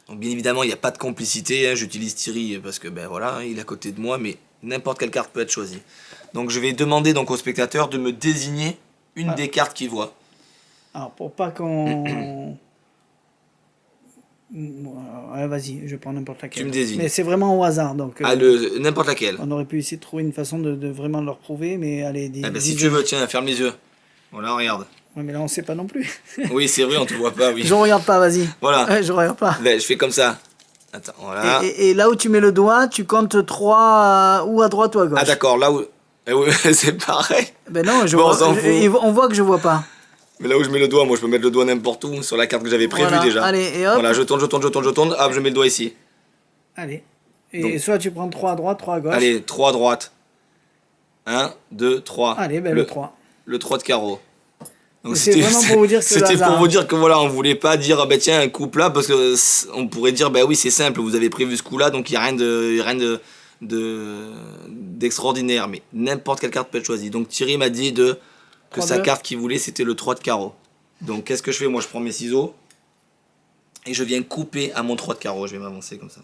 Donc bien évidemment il n'y a pas de complicité, hein. J'utilise Thierry parce que ben voilà, il est à côté de moi, mais n'importe quelle carte peut être choisie. Donc je vais demander donc au spectateur de me désigner une des cartes qu'il voit. Alors, pour pas qu'on... Ouais, vas-y, je prends n'importe laquelle. Tu me désignes. Mais c'est vraiment au hasard, donc... N'importe laquelle. On aurait pu essayer de trouver une façon de vraiment leur prouver, mais allez... Ah ben, si tu veux, tiens, ferme les yeux. Voilà, regarde. Ouais, mais là, on sait pas non plus. Oui, c'est vrai, on te voit pas, oui. Je regarde pas, vas-y. Voilà. Ouais, je regarde pas. Ben, je fais comme ça. Attends, voilà. Et là où tu mets le doigt, tu comptes 3 ou à droite ou à gauche. Ah d'accord, là où... oui, c'est pareil. Ben non, Bon, on s'en fout. on voit que je vois pas. Mais là où je mets le doigt, moi je peux mettre le doigt n'importe où, sur la carte que j'avais prévue Voilà. déjà. Allez, et hop. Voilà, je tourne, hop, je mets le doigt ici. Allez. Et Donc. soit tu prends 3 à droite, 3 à gauche. Allez, 3 à droite. 1, 2, 3. Allez, ben le 3. Le 3 de carreau. Donc C'est vraiment pour vous dire que c'est le c'était pour hasard. vous dire que voilà, on voulait pas dire, ah ben tiens, un coup là, parce que on pourrait dire, bah oui, c'est simple, vous avez prévu ce coup-là, donc il n'y a rien d'extraordinaire, mais n'importe quelle carte peut être choisie. Donc Thierry m'a dit que 3 sa de- carte qu'il voulait, c'était le 3 de carreau. Donc qu'est-ce que je fais? Moi, je prends mes ciseaux et je viens couper à mon 3 de carreau. Je vais m'avancer comme ça.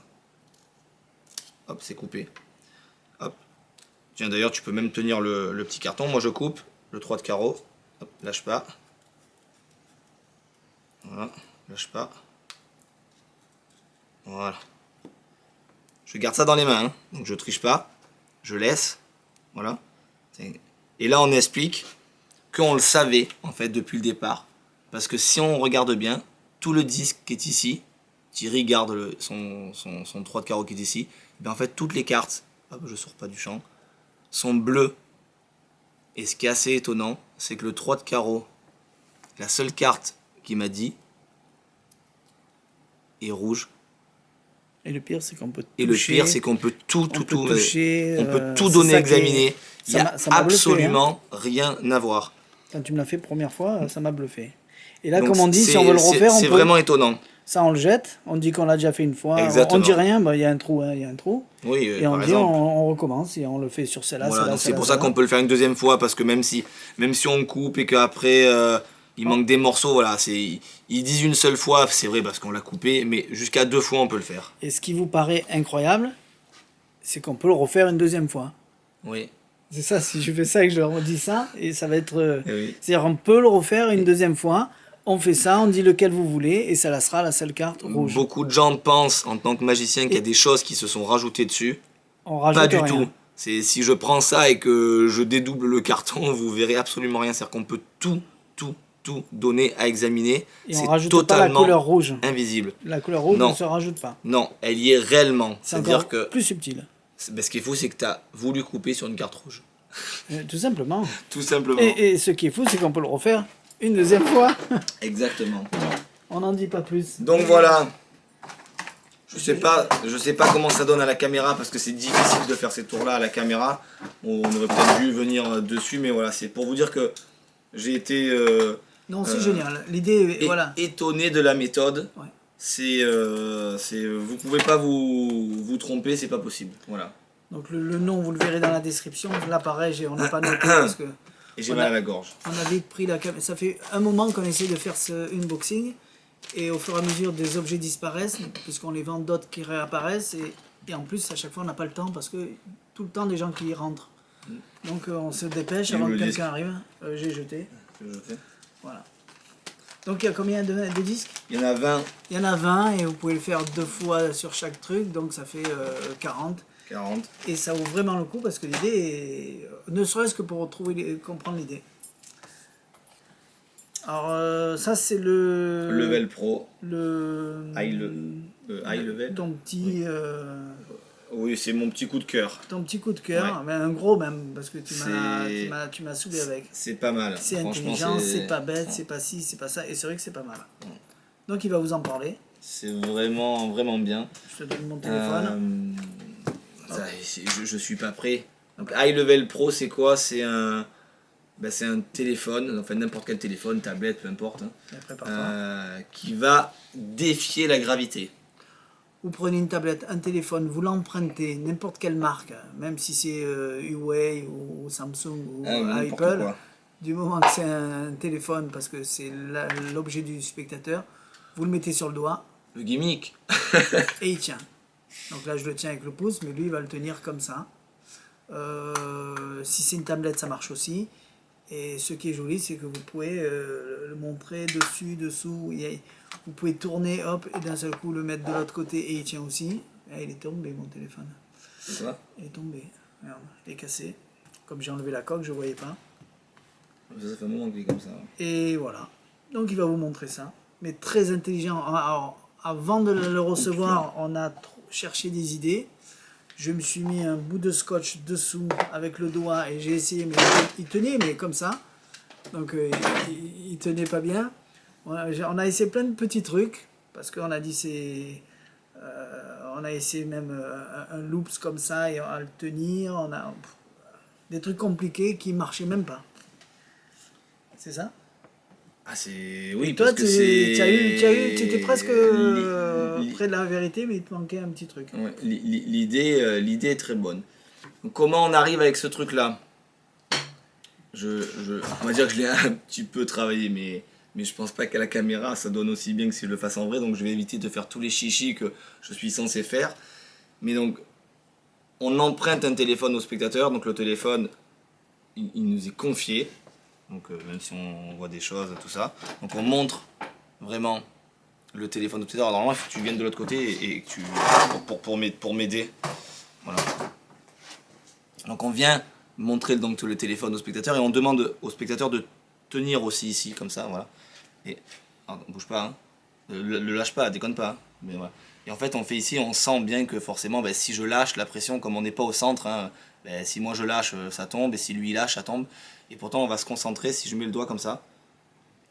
Hop, c'est coupé. Hop. Tiens, d'ailleurs, tu peux même tenir le petit carton. Moi, je coupe le 3 de carreau. Hop, lâche pas. Voilà, lâche pas. Voilà. Je garde ça dans les mains, hein. Donc je triche pas. Je laisse. Voilà. Et là, on explique qu'on le savait, en fait, depuis le départ. Parce que si on regarde bien, tout le disque qui est ici, Thierry garde son 3 de carreau qui est ici, et bien en fait, toutes les cartes, hop, je sors pas du champ, sont bleues. Et ce qui est assez étonnant, c'est que le 3 de carreau, la seule carte qu'il m'a dit, est rouge. Et le pire, c'est qu'on peut toucher. Et le pire, c'est qu'on peut tout toucher, on peut tout c'est donner ça à examiner. Il n'y a ça m'a bluffé, absolument rien à voir. Quand tu me l'as fait première fois, ça m'a bluffé. Et là, Donc, comme on dit, si c'est- on veut le refaire, on c'est peut. vraiment étonnant. Ça, on le jette. On dit qu'on l'a déjà fait une fois. Exactement. On dit rien, bah, il y a un trou, hein, il y a un trou. Oui, Et on par dit, exemple. on recommence et on le fait sur celle-là. Voilà, celle-là, donc c'est celle-là, pour ça celle-là. qu'on peut le faire une deuxième fois, parce que même si on coupe et qu'après il manque des morceaux, voilà, ils disent une seule fois, c'est vrai parce qu'on l'a coupé, mais jusqu'à 2 fois on peut le faire. Et ce qui vous paraît incroyable, c'est qu'on peut le refaire une deuxième fois. Oui. C'est ça, si je fais ça et que je leur dis ça, et ça va être... Eh oui. C'est-à-dire, on peut le refaire une deuxième fois, on fait ça, on dit lequel vous voulez, et ça sera la seule carte rouge. Beaucoup de gens pensent en tant que magicien qu'il y a des choses qui se sont rajoutées dessus. On rajoute Pas du rien. tout. C'est si je prends ça et que je dédouble le carton, vous verrez absolument rien. C'est-à-dire qu'on peut tout donner à examiner. Et on C'est rajoute pas la totalement couleur rouge. invisible. La couleur rouge Non. ne se rajoute pas. Non, elle y est réellement. C'est C'est-à-dire encore que plus subtil. ce qu'il faut, c'est que tu as voulu couper sur une carte rouge. Tout simplement. Tout simplement. Et ce qui est fou, c'est qu'on peut le refaire une deuxième fois. Exactement. On n'en dit pas plus. Donc voilà. Je sais pas comment ça donne à la caméra parce que c'est difficile de faire ces tours-là à la caméra. On aurait peut-être dû venir dessus, mais voilà, c'est pour vous dire que j'ai été Non, c'est génial. L'idée, voilà. étonné de la méthode. Ouais. Vous pouvez pas vous tromper, c'est pas possible. Voilà. Donc le nom, vous le verrez dans la description. Là, pareil, on n'a pas noté parce que Et j'ai mal à la gorge. On avait pris la caméra. Ça fait un moment qu'on essaie de faire ce unboxing. Et au fur et à mesure, des objets disparaissent, puisqu'on les vend, d'autres qui réapparaissent. Et en plus, à chaque fois, on n'a pas le temps, parce que tout le temps, des gens qui y rentrent. Donc on se dépêche avant que quelqu'un arrive. J'ai jeté. Voilà. Donc il y a combien de disques? Il y en a 20. Il y en a 20 et vous pouvez le faire 2 fois sur chaque truc, donc ça fait 40. 40. Et ça vaut vraiment le coup parce que l'idée est... Ne serait-ce que pour comprendre l'idée. Alors ça c'est le... Level Pro. Le... High Level. Ton petit... Oui, c'est mon petit coup de cœur. Ton petit coup de cœur, mais un gros même, parce que tu m'as saoulé avec. C'est pas mal. C'est intelligent, c'est pas bête, c'est pas ci, c'est pas ça, et c'est vrai que c'est pas mal. Donc il va vous en parler. C'est vraiment, vraiment bien. Je te donne mon téléphone. Je suis pas prêt. Donc High Level Pro, c'est quoi? C'est un téléphone, enfin n'importe quel téléphone, tablette, peu importe, qui va défier la gravité. Vous prenez une tablette, un téléphone, vous l'empruntez, n'importe quelle marque, même si c'est Huawei ou Samsung ou Apple, du moment que c'est un téléphone, parce que c'est l'objet du spectateur, vous le mettez sur le doigt. Le gimmick. Et il tient. Donc là, je le tiens avec le pouce, mais lui, il va le tenir comme ça. Si c'est une tablette, ça marche aussi. Et ce qui est joli, c'est que vous pouvez le montrer dessus, dessous. Vous pouvez tourner, hop, et d'un seul coup le mettre de l'autre côté et il tient aussi. Ah, il est tombé mon téléphone. C'est quoi? Il est tombé. Merde, il est cassé. Comme j'ai enlevé la coque, je ne voyais pas. Ça fait un moment qu'il est comme ça. Et voilà. Donc il va vous montrer ça. Mais très intelligent. Alors, avant de le recevoir, on a cherché des idées. Je me suis mis un bout de scotch dessous avec le doigt et j'ai essayé, mais il tenait, mais comme ça. Donc il tenait pas bien. On a essayé plein de petits trucs, parce qu'on a dit on a essayé même un loops comme ça et à le tenir. On a des trucs compliqués qui marchaient même pas. C'est ça? Ah c'est... Oui, et toi, parce que c'est... Tu étais presque près de la vérité, mais il te manquait un petit truc. Ouais, l'idée est très bonne. Donc, comment on arrive avec ce truc-là? On va dire que je l'ai un petit peu travaillé, mais je pense pas qu'à la caméra, ça donne aussi bien que si je le fasse en vrai, donc je vais éviter de faire tous les chichis que je suis censé faire. Mais donc, on emprunte un téléphone au spectateur, donc le téléphone, il nous est confié. Donc même si on voit des choses, tout ça. Donc on montre vraiment le téléphone au spectateur. Normalement il faut que tu viennes de l'autre côté et que tu pour m'aider. Voilà. Donc on vient montrer donc le téléphone au spectateur et on demande au spectateur de tenir aussi ici comme ça, voilà. Et alors, bouge pas, hein. Le lâche pas, déconne pas. Hein. Mais voilà. Et en fait on fait ici, on sent bien que forcément si je lâche la pression, comme on n'est pas au centre, hein, si moi je lâche ça tombe et si lui il lâche ça tombe. Et pourtant on va se concentrer, si je mets le doigt comme ça,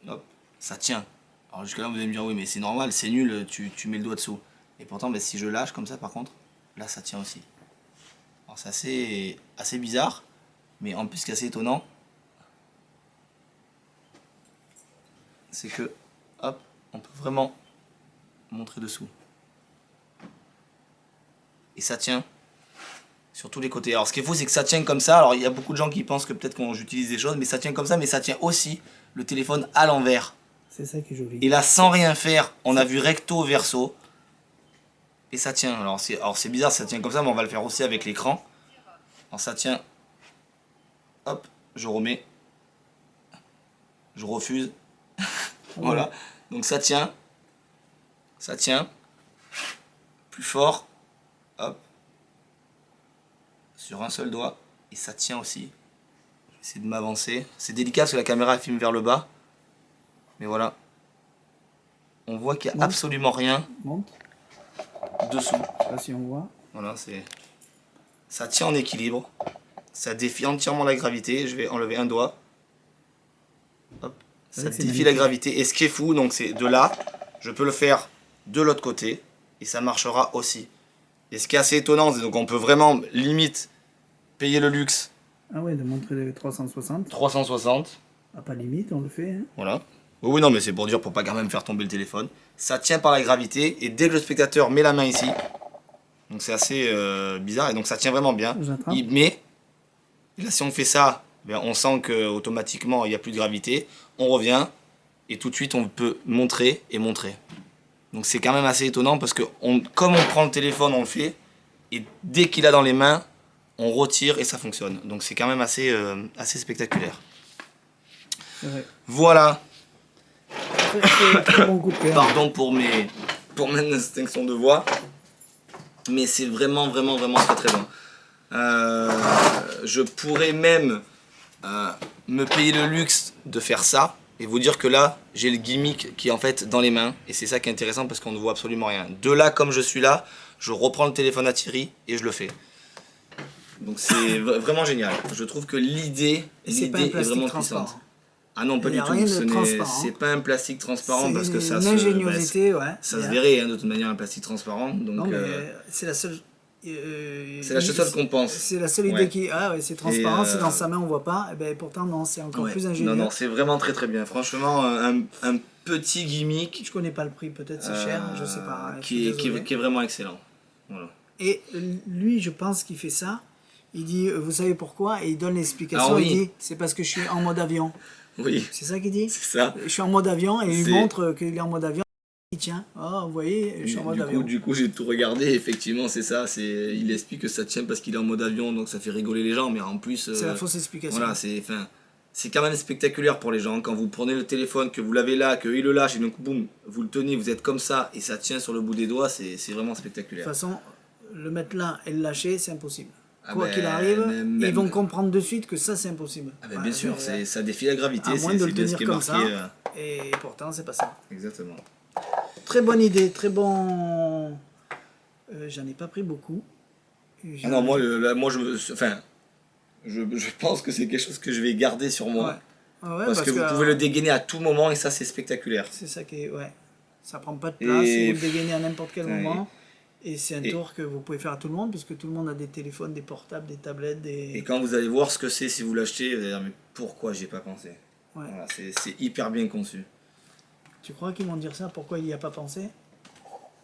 hop, ça tient. Alors jusque là vous allez me dire oui mais c'est normal, c'est nul, tu mets le doigt dessous. Et pourtant si je lâche comme ça par contre, là ça tient aussi. Alors c'est assez bizarre, mais en plus ce qui est assez étonnant, c'est que hop, on peut vraiment montrer dessous. Et ça tient sur tous les côtés. Alors ce qui est faux c'est que ça tient comme ça. Alors il y a beaucoup de gens qui pensent que peut-être qu'on j'utilise des choses, mais ça tient comme ça, mais ça tient aussi le téléphone à l'envers. C'est ça qui est joli. Et là sans rien faire, on a vu recto verso. Et ça tient. Alors c'est bizarre, ça tient comme ça, mais on va le faire aussi avec l'écran. Alors ça tient. Hop, je remets. Je refuse. Voilà. Donc ça tient. Ça tient. Plus fort. Hop. Sur un seul doigt. Et ça tient aussi. Je vais essayer de m'avancer. C'est délicat parce que la caméra filme vers le bas. Mais voilà. On voit qu'il n'y a absolument rien dessous. Je sais pas si on voit. Voilà, ça tient en équilibre. Ça défie entièrement la gravité. Je vais enlever un doigt. Hop. Ça défie la gravité. Et ce qui est fou, donc c'est de là, je peux le faire de l'autre côté. Et ça marchera aussi. Et ce qui est assez étonnant, c'est donc on peut vraiment limite payer le luxe. Ah ouais, de montrer les 360. 360. Ah, pas limite, on le fait. Hein. Voilà. Oui, non, mais c'est pour dire, pour pas quand même faire tomber le téléphone. Ça tient par la gravité. Et dès que le spectateur met la main ici, donc c'est assez bizarre. Et donc ça tient vraiment bien. Mais là, si on fait ça, ben, on sent qu'automatiquement il n'y a plus de gravité, on revient et tout de suite on peut montrer et montrer. Donc c'est quand même assez étonnant parce que comme on prend le téléphone, on le fait et dès qu'il a dans les mains, on retire et ça fonctionne. Donc c'est quand même assez spectaculaire. Ouais. Voilà. Très bon coup de cœur. Pardon pour mes distinctions de voix, mais c'est vraiment très très bon. Je pourrais même me payer le luxe de faire ça et vous dire que là j'ai le gimmick qui est en fait dans les mains et c'est ça qui est intéressant parce qu'on ne voit absolument rien. De là comme je suis là, je reprends le téléphone à Thierry et je le fais. Donc c'est vraiment génial. Je trouve que l'idée est vraiment puissante. Ah non, pas du tout. C'est pas un plastique transparent parce que ça ingéniosité, ça se verrait de toute manière un plastique transparent. Donc non, mais c'est la seule. C'est la seule qu'on pense. C'est la seule idée qui. Ah ouais, c'est transparent, c'est dans sa main, on voit pas. Et ben, pourtant, non, c'est encore plus ingénieux. Non, c'est vraiment très très bien. Franchement, un petit gimmick. Je connais pas le prix, peut-être c'est cher, je sais pas. Qui est vraiment excellent. Voilà. Et lui, je pense qu'il fait ça. Il dit, vous savez pourquoi? Et il donne l'explication. Il dit, c'est parce que je suis en mode avion. Oui. C'est ça qu'il dit? C'est ça. Je suis en mode avion et il montre qu'il est en mode avion. Il tient. Oh, vous voyez, je suis en mode avion. Du coup, j'ai tout regardé. Effectivement, c'est ça. Il explique que ça tient parce qu'il est en mode avion, donc ça fait rigoler les gens. Mais en plus, c'est la fausse explication. Voilà, c'est quand même spectaculaire pour les gens. Quand vous prenez le téléphone, que vous l'avez là, qu'il le lâche et donc boum, vous le tenez, vous êtes comme ça et ça tient sur le bout des doigts, c'est vraiment spectaculaire. De toute façon, le mettre là et le lâcher, c'est impossible. Ah quoi qu'il arrive, ils vont comprendre de suite que ça c'est impossible. Ah ben bien sûr, ça défie la gravité, c'est bien ce qui est marqué. Et pourtant c'est pas ça. Exactement. Très bonne idée, très bon. J'en ai pas pris beaucoup. Ah non, moi je pense que c'est quelque chose que je vais garder sur moi. Ouais, parce que vous pouvez le dégainer à tout moment et ça c'est spectaculaire. C'est ça qui est, ça prend pas de place, vous le dégainez à n'importe quel moment. Et c'est un tour que vous pouvez faire à tout le monde, parce que tout le monde a des téléphones, des portables, des tablettes, Et quand vous allez voir ce que c'est si vous l'achetez, vous allez dire mais pourquoi j'y ai pas pensé. Voilà, c'est hyper bien conçu. Tu crois qu'ils vont dire ça? Pourquoi il n'y a pas pensé?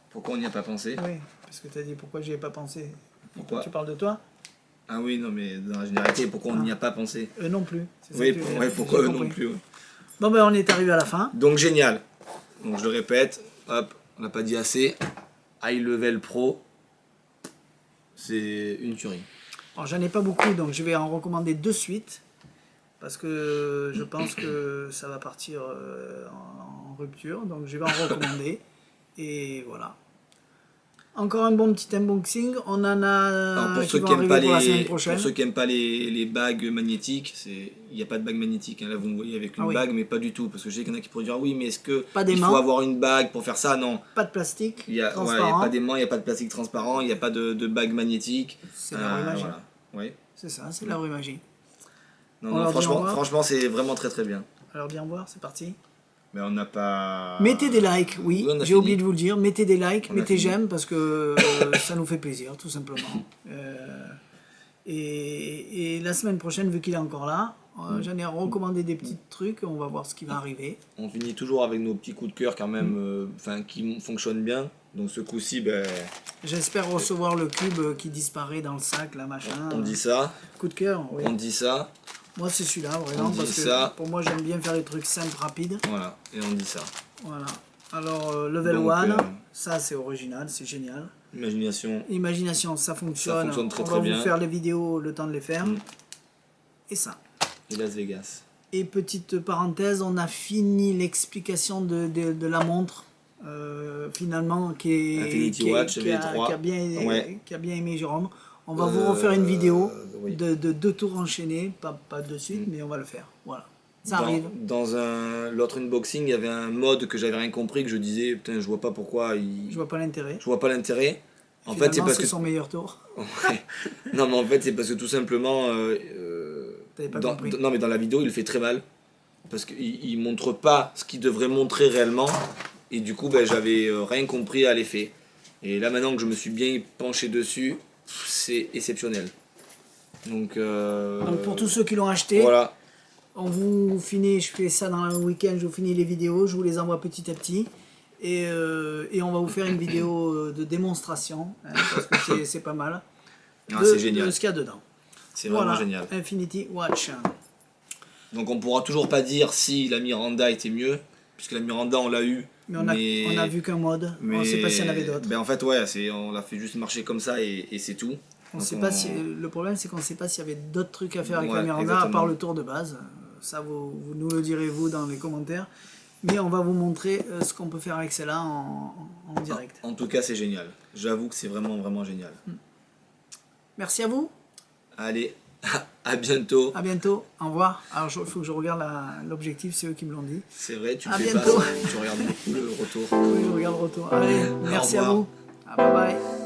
Pourquoi on n'y a pas pensé? Oui, parce que tu as dit pourquoi j'y ai pas pensé. Pourquoi? Tu parles de toi? Ah oui, non mais dans la généralité, pourquoi on n'y a pas pensé? Eux non plus. Oui, pourquoi eux non plus. Bon ben on est arrivé à la fin. Donc génial. Donc je le répète, hop, on n'a pas dit assez. High Level Pro, c'est une tuerie. Alors j'en ai pas beaucoup, donc je vais en recommander de suite, parce que je pense que ça va partir en rupture, donc je vais en recommander, et voilà. Encore un bon petit unboxing, on en a pour qui ceux vont qui arriver pour la semaine prochaine. Pour ceux qui n'aiment pas les bagues magnétiques, il n'y a pas de bague magnétique. Hein. Là, vous me voyez avec une bague, mais pas du tout. Parce que je sais qu'il y en a qui pourraient dire oui, mais est-ce qu'il faut avoir une bague pour faire ça? Non. Pas de plastique. Il n'y a pas d'aimant, il n'y a pas de plastique transparent, il n'y a pas de bague magnétique. C'est la vraie magie. Voilà. Oui. C'est ça, c'est la vraie magie. Non, franchement, c'est vraiment très très bien. Alors, bien voir, c'est parti. Mais on n'a pas... Mettez des likes, oui, j'ai oublié de vous le dire. Mettez des likes, mettez j'aime, parce que ça nous fait plaisir, tout simplement. Et la semaine prochaine, vu qu'il est encore là, j'en ai recommandé des petits trucs, on va voir ce qui va arriver. On finit toujours avec nos petits coups de cœur quand même, qui fonctionnent bien. Donc ce coup-ci, j'espère recevoir le cube qui disparaît dans le sac, là, machin. On dit ça. Coup de cœur, oui. On dit ça. Moi, c'est celui-là, vraiment, parce que pour moi, j'aime bien faire des trucs simples, rapides. Voilà, et on dit ça. Voilà. Alors, Level 1, ça, c'est original, c'est génial. Imagination, ça fonctionne. Ça fonctionne très, on va vous faire les vidéos, le temps de les faire. Et ça. Et Las Vegas. Et petite parenthèse, on a fini l'explication de la montre, finalement, qui a bien aimé Jérôme. On va vous refaire une vidéo de 2 tours enchaînés, pas de suite, mais on va le faire. Voilà. Ça arrive. Dans l'autre unboxing, il y avait un mode que j'avais rien compris, que je disais, putain, je vois pas pourquoi Je vois pas l'intérêt. Je vois pas l'intérêt. En fait, c'est parce que son meilleur tour. Non, mais en fait, c'est parce que tout simplement. T'avais pas compris. Non, mais dans la vidéo, il le fait très mal. Parce qu'il montre pas ce qu'il devrait montrer réellement. Et du coup, j'avais rien compris à l'effet. Et là, maintenant que je me suis bien penché dessus, c'est exceptionnel. Donc pour tous ceux qui l'ont acheté, voilà. On vous finit, je fais ça dans le week-end, je vous finis les vidéos, je vous les envoie petit à petit. Et on va vous faire une vidéo de démonstration, parce que c'est pas mal. C'est génial. De ce qu'il y a dedans. C'est vraiment génial. Infinity Watch. Donc on pourra toujours pas dire si la Miranda était mieux, puisque la Miranda on l'a eu. Mais on a vu qu'un mode, on ne sait pas s'il y en avait d'autres. Ben en fait ouais, on l'a fait juste marcher comme ça et c'est tout. Le problème c'est qu'on ne sait pas s'il y avait d'autres trucs à faire avec la Miranda exactement. à part le tour de base. Ça vous nous le direz vous dans les commentaires. Mais on va vous montrer ce qu'on peut faire avec celle-là en direct. En tout cas c'est génial. J'avoue que c'est vraiment génial. Merci à vous. Allez, à bientôt. À bientôt, au revoir. Alors il faut que je regarde l'objectif, c'est eux qui me l'ont dit. C'est vrai, tu à fais bientôt. pas ça, tu regardes beaucoup le retour. Oui, je regarde le retour. Allez, merci à vous. Ah, bye bye.